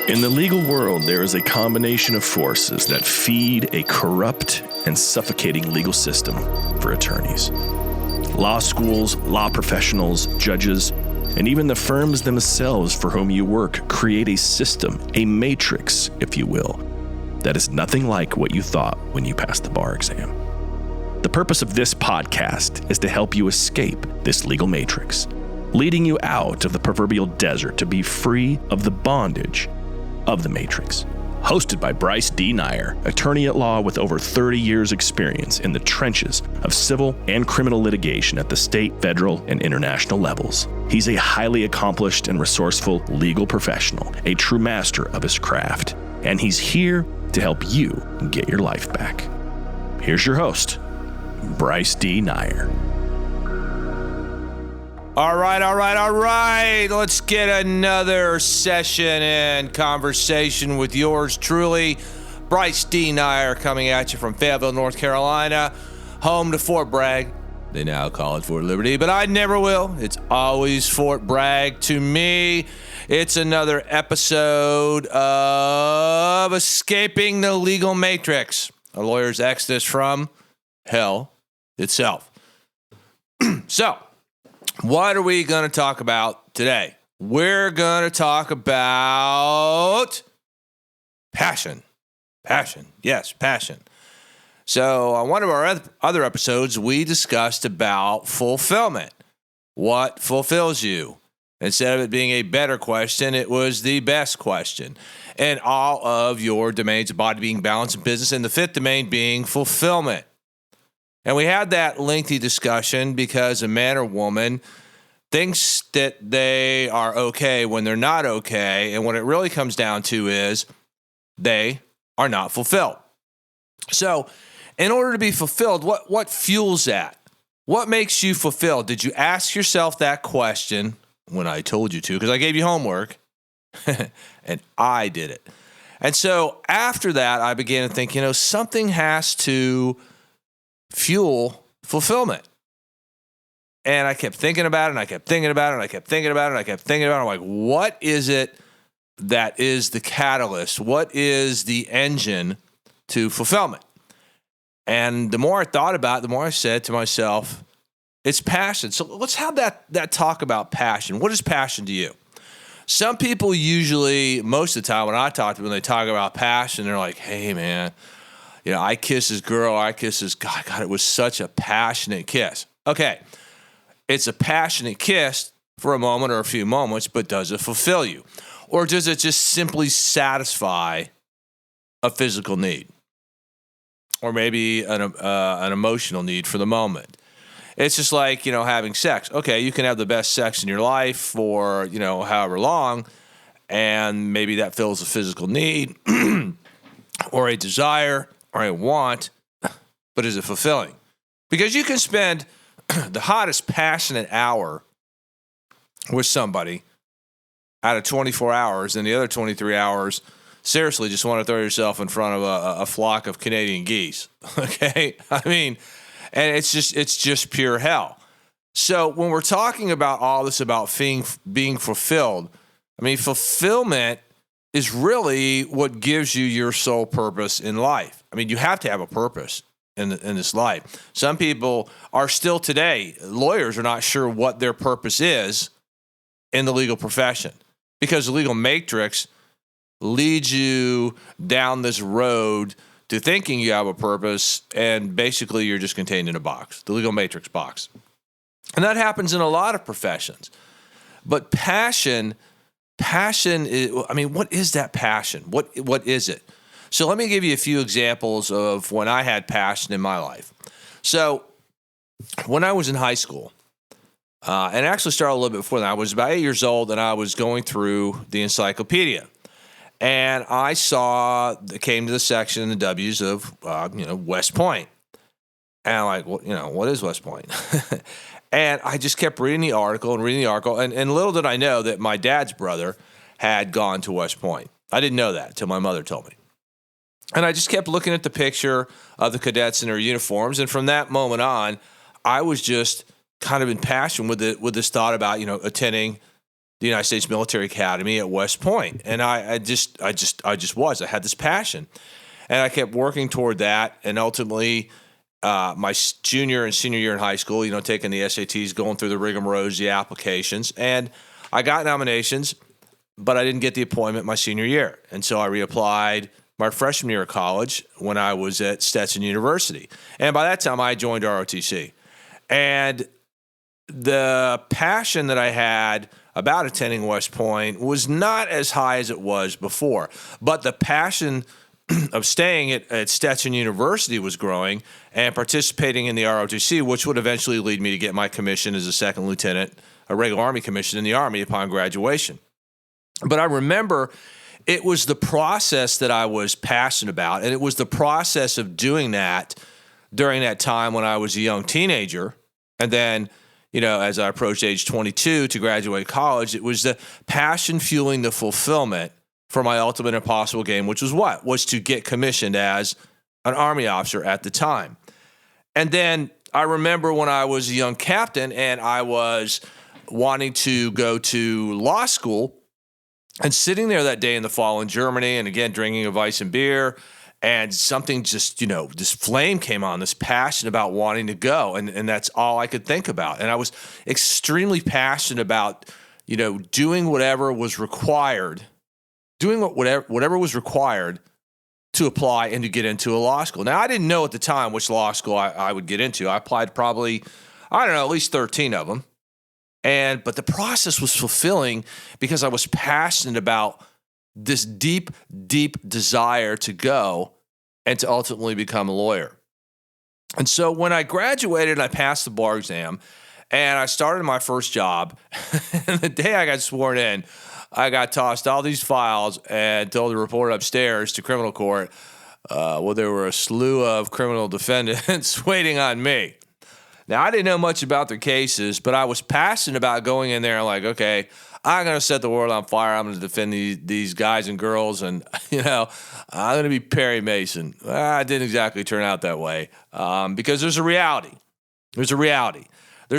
In the legal world, there is a combination of forces that feed a corrupt and suffocating legal system for attorneys. Law schools, law professionals, judges, and even the firms themselves for whom you work create a system, a matrix, if you will, that is nothing like what you thought when you passed the bar exam. The purpose of this podcast is to help you escape this legal matrix, leading you out of the proverbial desert to be free of the bondage of the matrix. Hosted by Bryce D. Nyer, attorney at law with over 30 years experience in the trenches of civil and criminal litigation at the state, federal, and international levels. He's a highly accomplished and resourceful legal professional, a true master of his craft, and he's here to help you get your life back. Here's your host, Bryce D. Nyer. All right. Let's get another session and conversation with yours truly, Bryce D. Nyer, coming at you from Fayetteville, North Carolina, home to Fort Bragg. They now call it Fort Liberty, but I never will. It's always Fort Bragg to me. It's another episode of Escaping the Legal Matrix, a lawyer's exodus from hell itself. So, what are we going to talk about today? We're going to talk about passion. Yes, passion. So on one of our other episodes, we discussed about fulfillment. What fulfills you? Instead of it being a better question, it was the best question. And all of your domains of body, being, balance, and business, and the fifth domain being fulfillment. And we had that lengthy discussion because a man or woman thinks that they are okay when they're not okay. And what it really comes down to is they are not fulfilled. So in order to be fulfilled, what fuels that? What makes you fulfilled? Did you ask yourself that question when I told you to? Because I gave you homework and I did it. And so after that, I began to think, something has to fuel fulfillment. And I kept thinking about it, and I kept thinking about it, and I kept thinking about it, and I kept thinking about it. I'm like, what is it that is the catalyst? What is the engine to fulfillment? And the more I thought about it, the more I said to myself, it's passion. So let's have that talk about passion. What is passion to you? Some people usually, most of the time when I talk to them, when they talk about passion, they're like, hey, man, I kissed this girl, I kissed this guy. God, it was such a passionate kiss. Okay, it's a passionate kiss for a moment or a few moments, but does it fulfill you? Or does it just simply satisfy a physical need? Or maybe an emotional need for the moment? It's just like, having sex. Okay, you can have the best sex in your life for, however long, and maybe that fills a physical need or a desire or a want, but is it fulfilling? Because you can spend the hottest passionate hour with somebody out of 24 hours, and the other 23 hours, seriously, just want to throw yourself in front of a flock of Canadian geese, okay? And it's just pure hell. So when we're talking about all this about being fulfilled, fulfillment is really what gives you your sole purpose in life. You have to have a purpose in this life. Some people are still today, lawyers are not sure what their purpose is in the legal profession because the legal matrix leads you down this road to thinking you have a purpose, and basically you're just contained in a box, the legal matrix box. And that happens in a lot of professions. But passion is, what is that passion? What is it? So let me give you a few examples of when I had passion in my life. So when I was in high school, and actually started a little bit before that, I was about 8 years old, and I was going through the encyclopedia. And I came to the section in the W's of, West Point. And I'm like, what is West Point? And I just kept reading the article. And little did I know that my dad's brother had gone to West Point. I didn't know that until my mother told me. And I just kept looking at the picture of the cadets in their uniforms. And from that moment on, I was just kind of in passion with this thought about, attending the United States Military Academy at West Point. And I just was. I had this passion. And I kept working toward that. And ultimately, my junior and senior year in high school, taking the SATs, going through the rigmarole, the applications. And I got nominations, but I didn't get the appointment my senior year. And so I reapplied my freshman year of college when I was at Stetson University. And by that time, I joined ROTC. And the passion that I had about attending West Point was not as high as it was before. But the passion of staying at Stetson University was growing and participating in the ROTC, which would eventually lead me to get my commission as a second lieutenant, a regular Army commission in the Army upon graduation. But I remember it was the process that I was passionate about, and it was the process of doing that during that time when I was a young teenager. And then, as I approached age 22 to graduate college, it was the passion fueling the fulfillment for my ultimate impossible game, which was what? Was to get commissioned as an Army officer at the time. And then I remember when I was a young captain and I was wanting to go to law school and sitting there that day in the fall in Germany and again, drinking a Weiss and beer, and something just, this flame came on, this passion about wanting to go. And that's all I could think about. And I was extremely passionate about, doing whatever was required, whatever was required to apply and to get into a law school. Now, I didn't know at the time which law school I would get into. I applied probably, at least 13 of them. But the process was fulfilling because I was passionate about this deep, deep desire to go and to ultimately become a lawyer. And so when I graduated, I passed the bar exam and I started my first job. And the day I got sworn in, I got tossed all these files and told to report upstairs to criminal court. There were a slew of criminal defendants waiting on me. Now, I didn't know much about their cases, but I was passionate about going in there and like, okay, I'm going to set the world on fire. I'm going to defend these guys and girls, and, I'm going to be Perry Mason. It didn't exactly turn out that way because there's a reality. There's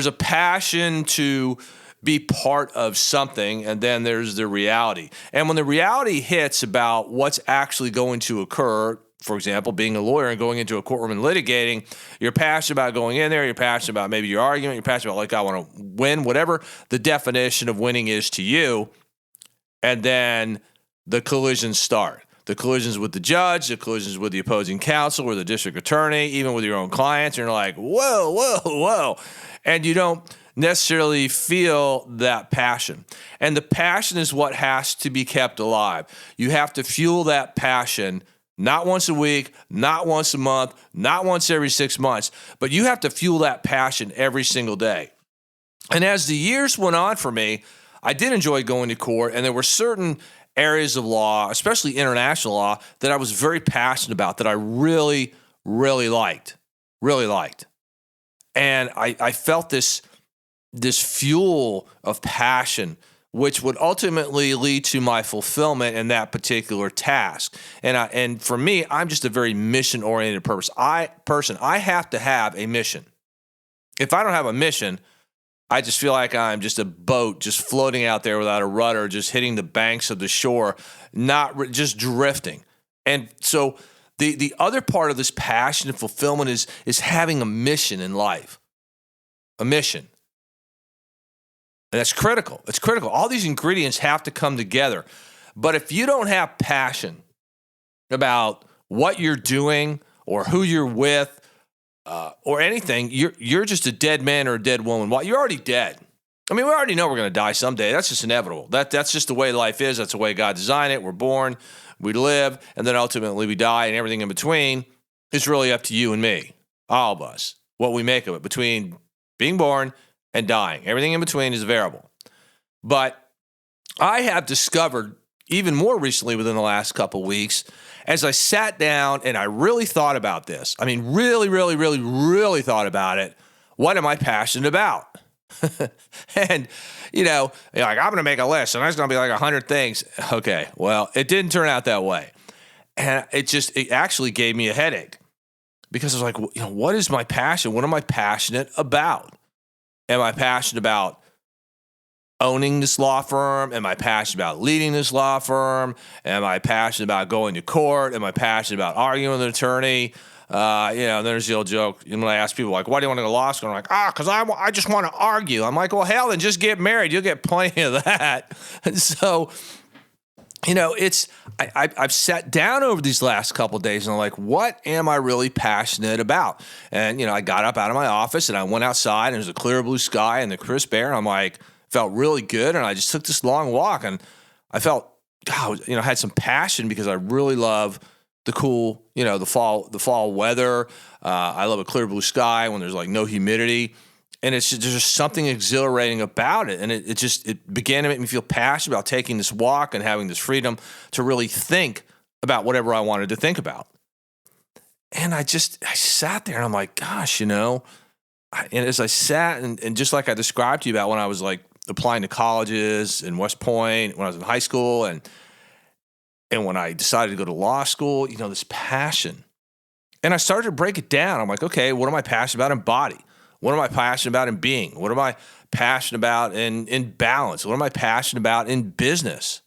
a passion to be part of something, and then there's the reality. And when the reality hits about what's actually going to occur, for example, being a lawyer and going into a courtroom and litigating, you're passionate about going in there, you're passionate about maybe your argument, you're passionate about, I want to win, whatever the definition of winning is to you, and then the collisions start. The collisions with the judge, the collisions with the opposing counsel or the district attorney, even with your own clients, and you're like, whoa. And you don't necessarily feel that passion. And the passion is what has to be kept alive. You have to fuel that passion not once a week, not once a month, not once every 6 months, but you have to fuel that passion every single day. And as the years went on for me, I did enjoy going to court, and there were certain areas of law, especially international law, that I was very passionate about, that I really, really liked. And I felt this fuel of passion, which would ultimately lead to my fulfillment in that particular task. And for me, I'm just a very mission-oriented person. I have to have a mission. If I don't have a mission, I just feel like I'm just a boat just floating out there without a rudder, just hitting the banks of the shore, just drifting. And so the other part of this passion and fulfillment is having a mission in life. A mission. And that's critical. It's critical. All these ingredients have to come together. But if you don't have passion about what you're doing or who you're with or anything, you're just a dead man or a dead woman. Well, you're already dead. I mean, we already know we're going to die someday. That's just inevitable. That's just the way life is. That's the way God designed it. We're born, we live, and then ultimately we die, and everything in between is really up to you and me, all of us, what we make of it between being born and dying. Everything in between is a variable. But I have discovered, even more recently within the last couple of weeks, as I sat down and I really thought about this, I mean, really, really, really, really thought about it, what am I passionate about? And, you're like, I'm going to make a list, and there's going to be like 100 things. Okay, well, it didn't turn out that way. And it actually gave me a headache because I was like, what is my passion? What am I passionate about? Am I passionate about owning this law firm? Am I passionate about leading this law firm? Am I passionate about going to court? Am I passionate about arguing with an attorney? There's the old joke. When I ask people, like, why do you want to go to law school? I'm like, because I just want to argue. I'm like, well, hell, then just get married. You'll get plenty of that. And so, I've sat down over these last couple of days and I'm like, what am I really passionate about? And, I got up out of my office and I went outside and there's a clear blue sky and the crisp air. And I'm like, felt really good. And I just took this long walk and I felt, had some passion because I really love the cool, the fall weather. I love a clear blue sky when there's like no humidity. And there's just something exhilarating about it. And it began to make me feel passionate about taking this walk and having this freedom to really think about whatever I wanted to think about. And I sat there and I'm like, gosh, and as I sat and just like I described to you about when I was like applying to colleges in West Point, when I was in high school and when I decided to go to law school, this passion. And I started to break it down. I'm like, okay, what am I passionate about in body? What am I passionate about in being? What am I passionate about in balance? What am I passionate about in business?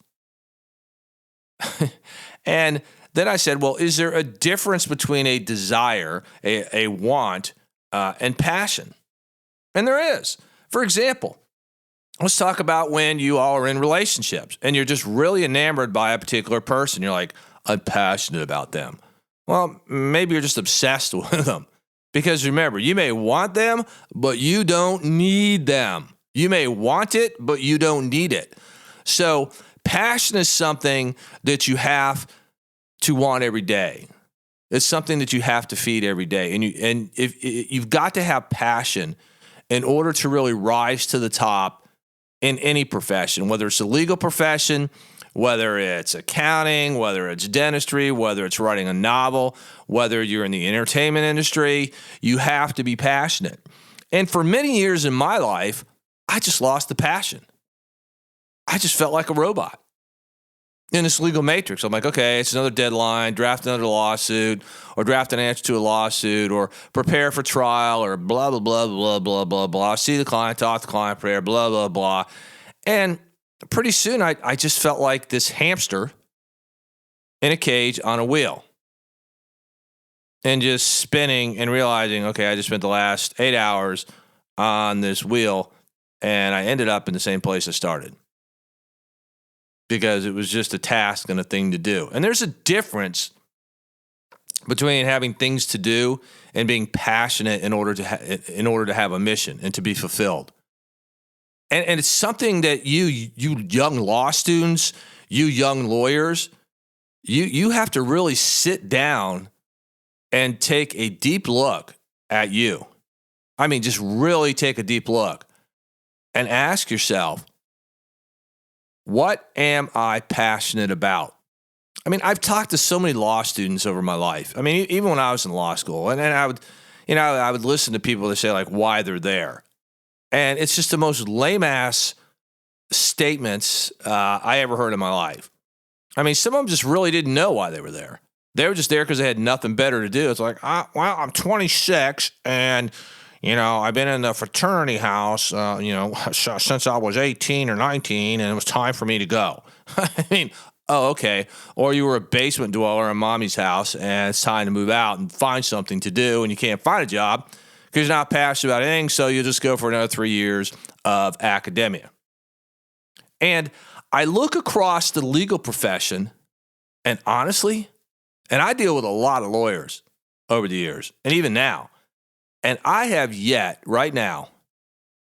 And then I said, well, is there a difference between a desire, a want, and passion? And there is. For example, let's talk about when you all are in relationships and you're just really enamored by a particular person. You're like, I'm passionate about them. Well, maybe you're just obsessed with them. Because remember, you may want them, but you don't need them. You may want it, but you don't need it. So passion is something that you have to want every day. It's something that you have to feed every day. And if you've got to have passion in order to really rise to the top in any profession, whether it's a legal profession, whether it's accounting, whether it's dentistry, whether it's writing a novel, whether you're in the entertainment industry, you have to be passionate. And for many years in my life, I just lost the passion. I just felt like a robot in this legal matrix. I'm like, okay, it's another deadline, draft another lawsuit, or draft an answer to a lawsuit, or prepare for trial, or blah, blah, blah, blah, blah, blah, blah. See the client, talk to the client, prayer, blah, blah, blah. And pretty soon, I just felt like this hamster in a cage on a wheel and just spinning and realizing, okay, I just spent the last 8 hours on this wheel and I ended up in the same place I started because it was just a task and a thing to do. And there's a difference between having things to do and being passionate in order to have a mission and to be fulfilled. And it's something that you young law students, you young lawyers, you have to really sit down and take a deep look at you. I mean, just really take a deep look and ask yourself, what am I passionate about? I mean, I've talked to so many law students over my life. I mean, even when I was in law school, and I would listen to people that say like why they're there. And it's just the most lame-ass statements I ever heard in my life. I mean, some of them just really didn't know why they were there. They were just there because they had nothing better to do. It's like, well, I'm 26, and, I've been in the fraternity house, since I was 18 or 19, and it was time for me to go. I mean, oh, okay. Or you were a basement dweller in mommy's house, and it's time to move out and find something to do, and you can't find a job because you're not passionate about anything, so you'll just go for another 3 years of academia. And I look across the legal profession, and honestly, and I deal with a lot of lawyers over the years, and even now, and I have yet, right now,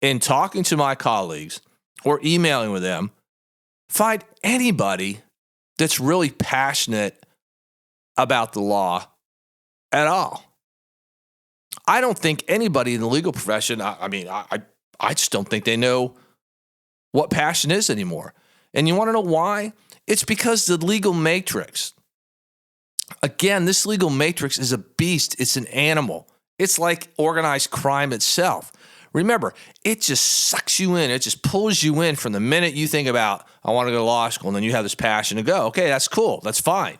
in talking to my colleagues or emailing with them, find anybody that's really passionate about the law at all. I don't think anybody in the legal profession, I just don't think they know what passion is anymore. And you want to know why? It's because the legal matrix. Again, this legal matrix is a beast. It's an animal. It's like organized crime itself. Remember, it just sucks you in. It just pulls you in from the minute you think about, I want to go to law school, and then you have this passion to go. Okay, that's cool. That's fine.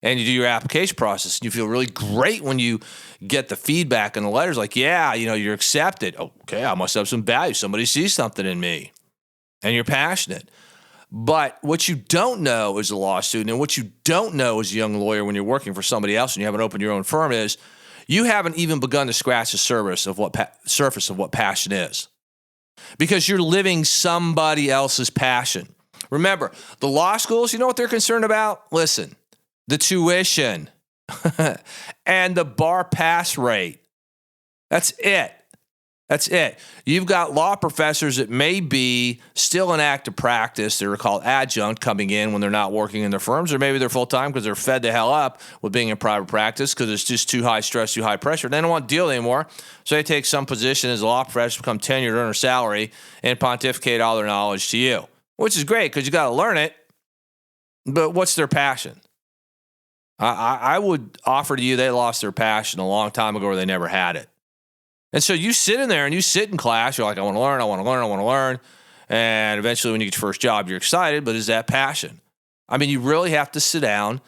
And you do your application process, and you feel really great when you get the feedback and the letters like, yeah, you're accepted. Okay, I must have some value. Somebody sees something in me. and you're passionate. But what you don't know as a law student, and what you don't know as a young lawyer when you're working for somebody else and you haven't opened your own firm, is you haven't even begun to scratch the surface of what passion is, because you're living somebody else's passion. Remember, the law schools, you know what they're concerned about? Listen, the tuition and the bar pass rate. That's it. That's it. You've got law professors that may be still in active practice. They're called adjunct, coming in when they're not working in their firms, or maybe they're full-time because they're fed the hell up with being in private practice because it's just too high stress, too high pressure. They don't want to deal anymore, so they take some position as a law professor, become tenured, earn a salary, and pontificate all their knowledge to you, which is great because you got to learn it. But what's their passion? I would offer to you they lost their passion a long time ago, or they never had it. And so you sit in there and you sit in class. You're like, I want to learn, I want to learn, I want to learn. And eventually when you get your first job, you're excited, but is that passion? I mean, you really have to sit down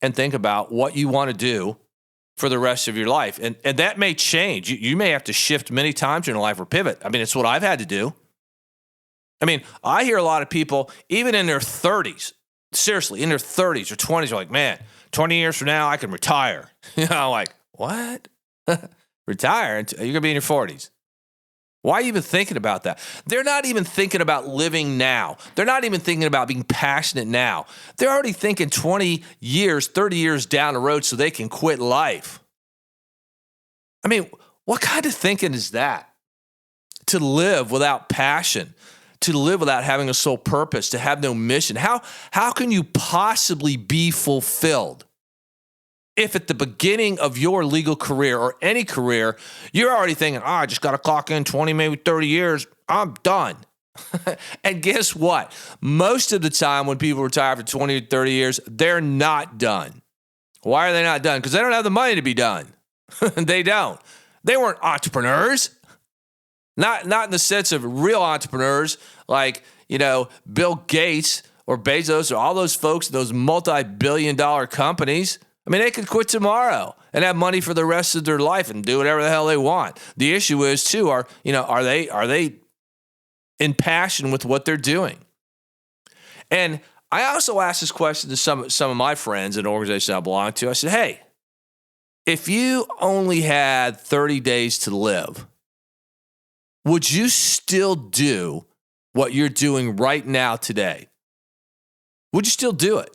and think about what you want to do for the rest of your life. And that may change. You may have to shift many times in your life or pivot. I mean, it's what I've had to do. I mean, I hear a lot of people, even in their 30s, seriously, in their 30s or 20s, are like, man, 20 years from now, I can retire. You know, I'm like, what? Retire? You're going to be in your 40s. Why are you even thinking about that? They're not even thinking about living now. They're not even thinking about being passionate now. They're already thinking 20 years, 30 years down the road so they can quit life. I mean, what kind of thinking is that? To live without passion, to live without having a sole purpose, to have no mission. How can you possibly be fulfilled if at the beginning of your legal career or any career, you're already thinking, I just got to clock in 20, maybe 30 years, I'm done. And guess what? Most of the time when people retire for 20 or 30 years, they're not done. Why are they not done? Because they don't have the money to be done. They don't. They weren't entrepreneurs. Not in the sense of real entrepreneurs like, Bill Gates or Bezos or all those folks, those multi-billion-dollar companies. I mean, they could quit tomorrow and have money for the rest of their life and do whatever the hell they want. The issue is, too, are they in passion with what they're doing? And I also asked this question to some of my friends in an organization I belong to. I said, hey, if you only had 30 days to live, would you still do what you're doing right now today? Would you still do it?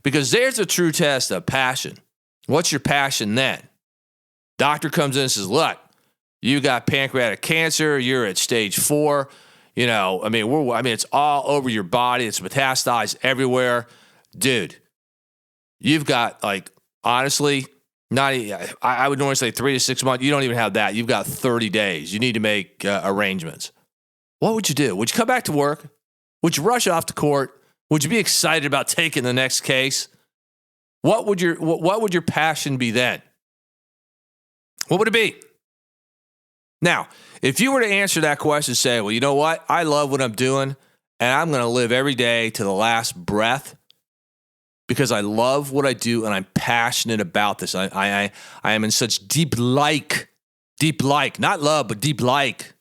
Because there's a true test of passion. What's your passion then? Doctor comes in and says, look, you got pancreatic cancer. You're at stage 4. It's all over your body. It's metastasized everywhere. Dude, you've got, honestly, I would normally say 3 to 6 months. You don't even have that. You've got 30 days. You need to make arrangements. What would you do? Would you come back to work? Would you rush off to court? Would you be excited about taking the next case? What would your passion be then? What would it be? Now, if you were to answer that question, say, well, you know what? I love what I'm doing, and I'm going to live every day to the last breath because I love what I do and I'm passionate about this. I am in such deep like, not love, but deep like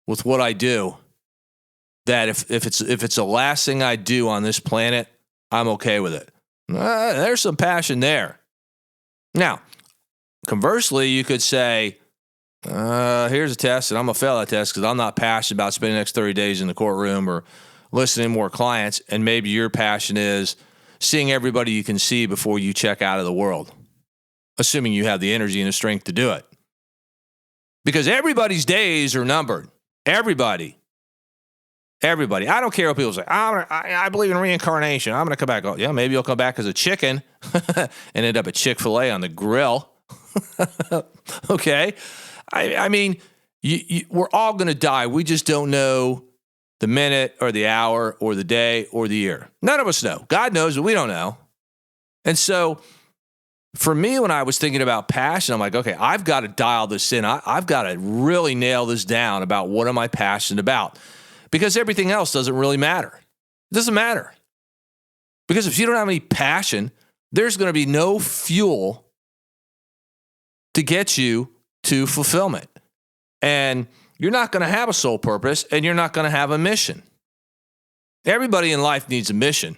with what I do, that if it's the last thing I do on this planet, I'm okay with it. There's some passion there. Now, conversely, you could say, here's a test, and I'm going to fail that test because I'm not passionate about spending the next 30 days in the courtroom or listening to more clients, and maybe your passion is seeing everybody you can see before you check out of the world, assuming you have the energy and the strength to do it. Because everybody's days are numbered. Everybody. I don't care what people say. I believe in reincarnation. I'm going to come back. Oh, yeah, maybe you'll come back as a chicken and end up at Chick-fil-A on the grill. Okay? I mean, we're all going to die. We just don't know the minute or the hour or the day or the year. None of us know. God knows, but we don't know. And so for me, when I was thinking about passion, I'm like, okay, I've got to dial this in. I've got to really nail this down about what am I passionate about. Because everything else doesn't really matter. It doesn't matter. Because if you don't have any passion, there's going to be no fuel to get you to fulfillment. And you're not going to have a sole purpose, and you're not going to have a mission. Everybody in life needs a mission.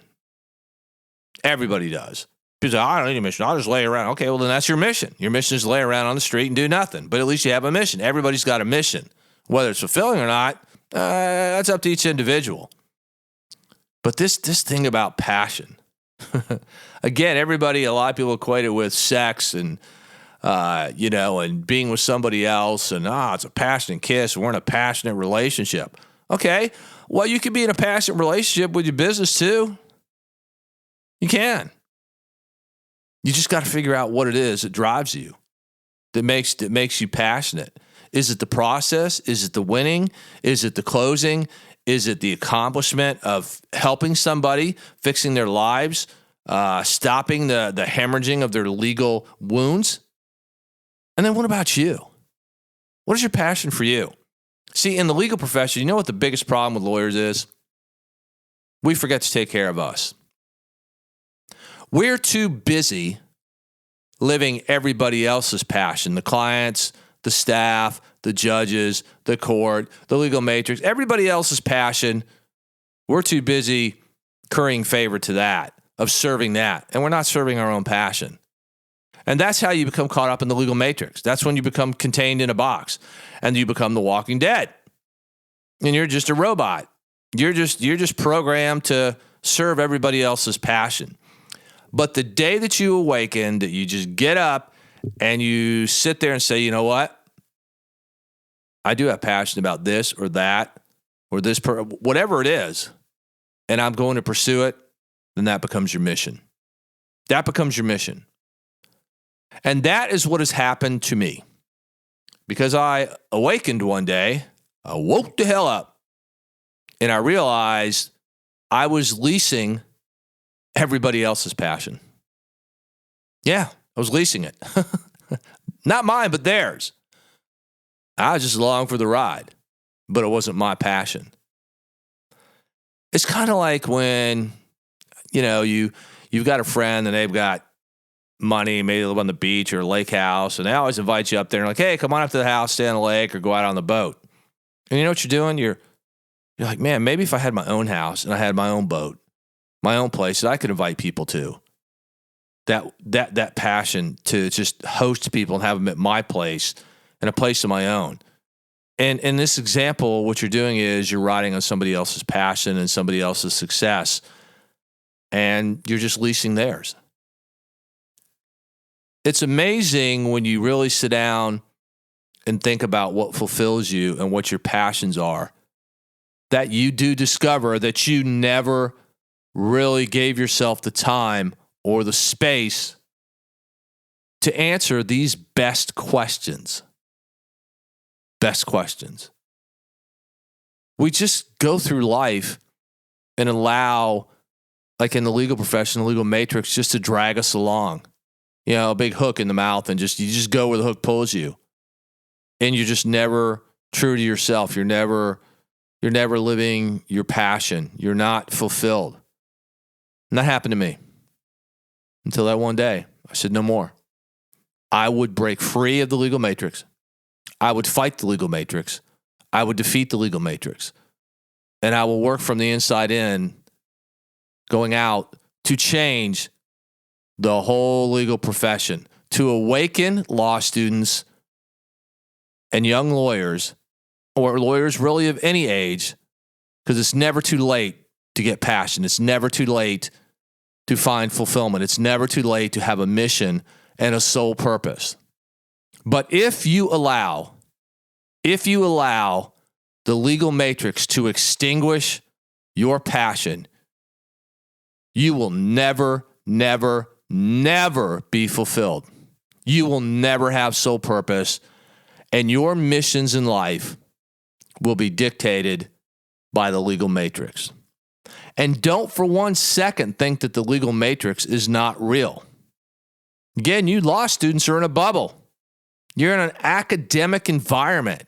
Everybody does. People say, I don't need a mission. I'll just lay around. Okay, well, then that's your mission. Your mission is to lay around on the street and do nothing. But at least you have a mission. Everybody's got a mission. Whether it's fulfilling or not, that's up to each individual. But this thing about passion, again, a lot of people equate it with sex and, and being with somebody else and, it's a passionate kiss. We're in a passionate relationship. Okay, well, you can be in a passionate relationship with your business too. You can. You just got to figure out what it is that drives you, that makes you passionate. Is it the process? Is it the winning? Is it the closing? Is it the accomplishment of helping somebody, fixing their lives, stopping the hemorrhaging of their legal wounds? And then what about you? What is your passion for you? See, in the legal profession, you know what the biggest problem with lawyers is? We forget to take care of us. We're too busy living everybody else's passion, the clients, the staff, the judges, the court, the legal matrix, everybody else's passion. We're too busy currying favor to that, of serving that, and we're not serving our own passion. And that's how you become caught up in the legal matrix. That's when you become contained in a box and you become the walking dead. And you're just a robot. You're just programmed to serve everybody else's passion. But the day that you awaken, that you just get up and you sit there and say, you know what? I do have passion about this or that or this, whatever it is, and I'm going to pursue it, then that becomes your mission. That becomes your mission. And that is what has happened to me. Because I awakened one day, I woke the hell up, and I realized I was leasing everybody else's passion. Yeah, I was leasing it. Not mine, but theirs. I was just along for the ride, but it wasn't my passion. It's kind of like when, you've got a friend and they've got money, maybe they live on the beach or a lake house, and they always invite you up there and like, hey, come on up to the house, stay on the lake, or go out on the boat. And you know what you're doing? You're like, man, maybe if I had my own house and I had my own boat, my own place that I could invite people to. That passion to just host people and have them at my place and a place of my own. And in this example, what you're doing is you're riding on somebody else's passion and somebody else's success, and you're just leasing theirs. It's amazing when you really sit down and think about what fulfills you and what your passions are, that you do discover that you never really gave yourself the time or the space to answer these best questions. Best questions. We just go through life and allow, like in the legal profession, the legal matrix, just to drag us along. A big hook in the mouth, and you just go where the hook pulls you. And you're just never true to yourself. You're never living your passion. You're not fulfilled. And that happened to me. Until that one day, I said, no more. I would break free of the legal matrix. I would fight the legal matrix. I would defeat the legal matrix. And I will work from the inside in, going out to change the whole legal profession, to awaken law students and young lawyers, or lawyers really of any age, because it's never too late to get passion. It's never too late to find fulfillment. It's never too late to have a mission and a sole purpose. But if you allow the legal matrix to extinguish your passion, you will never be fulfilled. You will never have sole purpose, and your missions in life will be dictated by the legal matrix. And don't for 1 second think that the legal matrix is not real. Again, you law students are in a bubble. You're in an academic environment.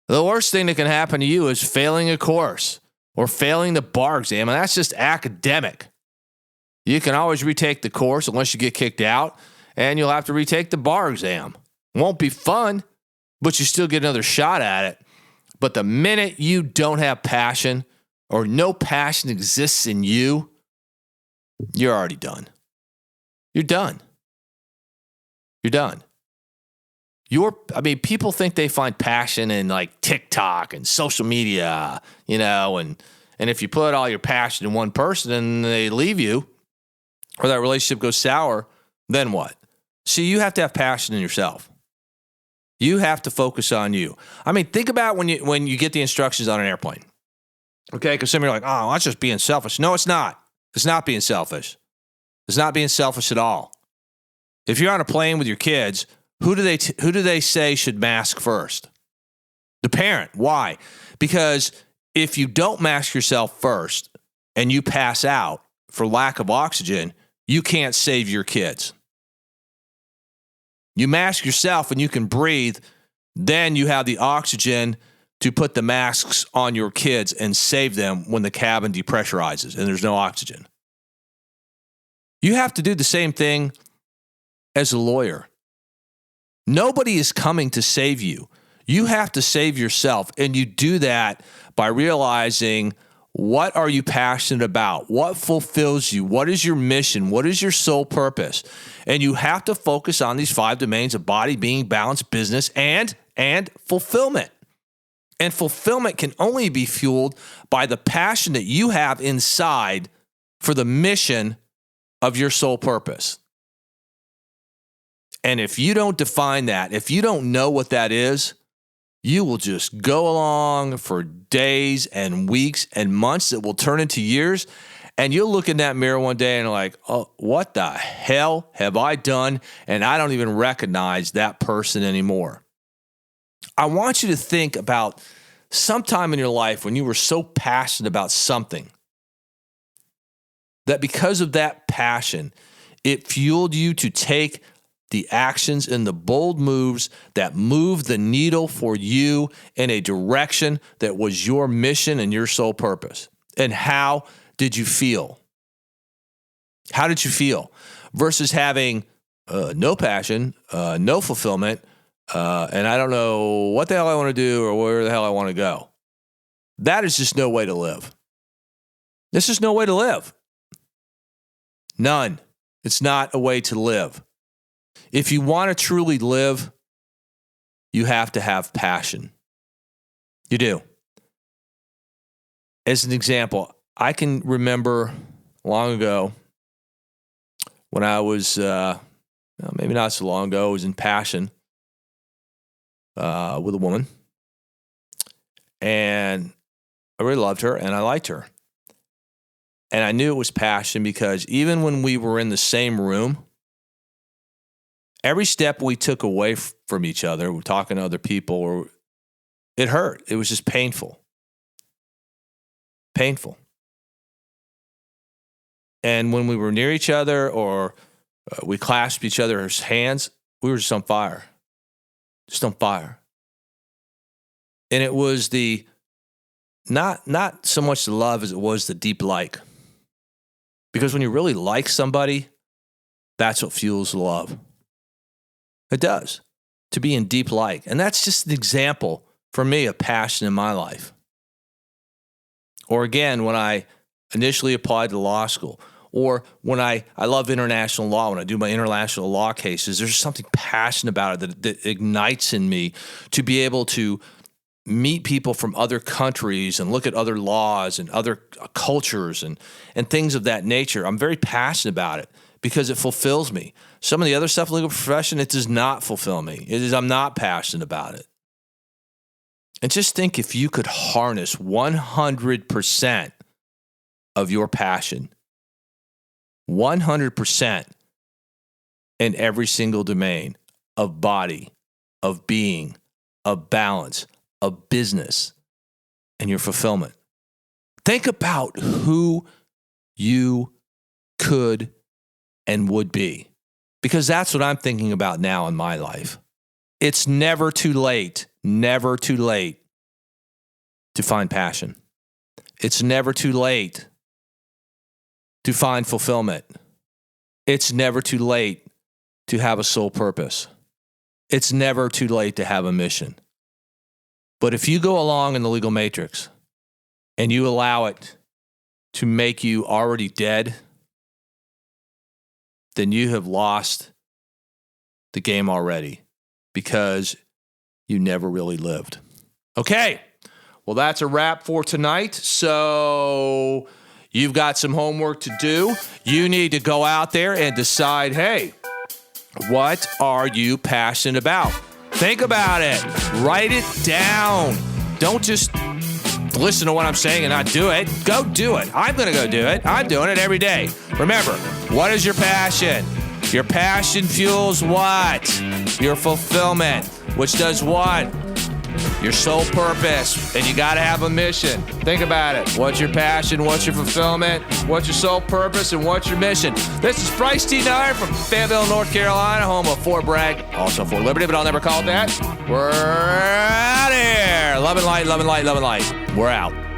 The worst thing that can happen to you is failing a course or failing the bar exam, and that's just academic. You can always retake the course unless you get kicked out, and you'll have to retake the bar exam. Won't be fun, but you still get another shot at it. But the minute you don't have passion or no passion exists in you, you're already done. You're done. You're done. People think they find passion in like TikTok and social media, and if you put all your passion in one person and they leave you or that relationship goes sour, then what? See, you have to have passion in yourself. You have to focus on you. Think about when you get the instructions on an airplane. Okay, because some of you are like, oh, that's just being selfish. No, it's not. It's not being selfish. It's not being selfish at all. If you're on a plane with your kids, who do they say should mask first? The parent. Why? Because if you don't mask yourself first and you pass out for lack of oxygen, you can't save your kids. You mask yourself and you can breathe, then you have the oxygen to put the masks on your kids and save them when the cabin depressurizes and there's no oxygen. You have to do the same thing as a lawyer. Nobody is coming to save you. You have to save yourself, and you do that by realizing what are you passionate about? What fulfills you? What is your mission? What is your sole purpose? And you have to focus on these 5 domains of body, being, balance, business, and fulfillment. And fulfillment can only be fueled by the passion that you have inside for the mission of your sole purpose. And if you don't define that, if you don't know what that is, you will just go along for days and weeks and months that will turn into years. And you'll look in that mirror one day and you're like, oh, what the hell have I done? And I don't even recognize that person anymore. I want you to think about sometime in your life when you were so passionate about something that because of that passion, it fueled you to take the actions and the bold moves that moved the needle for you in a direction that was your mission and your sole purpose. And how did you feel? How did you feel? Versus having no passion, no fulfillment, and I don't know what the hell I want to do or where the hell I want to go. That is just no way to live. This is no way to live. None. It's not a way to live. If you want to truly live, you have to have passion. You do. As an example, I can remember long ago when I was, maybe not so long ago, I was in passion with a woman. And I really loved her and I liked her. And I knew it was passion because even when we were in the same room, every step we took away from each other, we're talking to other people, it hurt. It was just painful. Painful. And when we were near each other or we clasped each other's hands, we were just on fire. Just on fire. And it was the, not so much the love as it was the deep like. Because when you really like somebody, that's what fuels love. It does. To be in deep like. And that's just an example for me of passion in my life. Or again, when I initially applied to law school, or when I love international law, when I do my international law cases, there's something passionate about it that ignites in me to be able to meet people from other countries and look at other laws and other cultures and things of that nature. I'm very passionate about it because it fulfills me. Some of the other stuff in the legal profession, it does not fulfill me. I'm not passionate about it. And just think if you could harness 100% of your passion, 100% in every single domain of body, of being, of balance, of business, and your fulfillment. Think about who you could and would be, because that's what I'm thinking about now in my life. It's never too late to find passion. It's never too late to find fulfillment. It's never too late to have a sole purpose. It's never too late to have a mission. But if you go along in the legal matrix and you allow it to make you already dead, then you have lost the game already because you never really lived. Okay, well, that's a wrap for tonight. So you've got some homework to do. You need to go out there and decide, hey, what are you passionate about? Think about it. Write it down. Don't just listen to what I'm saying and not do it. Go do it. I'm going to go do it. I'm doing it every day. Remember, what is your passion? Your passion fuels what? Your fulfillment, which does what? Your sole purpose. And you got to have a mission. Think about it. What's your passion? What's your fulfillment? What's your sole purpose? And what's your mission? This is Bryce T. Dyer from Fayetteville, North Carolina, home of Fort Bragg, also Fort Liberty, but I'll never call it that. We're out here. Love and light, love and light, love and light. We're out.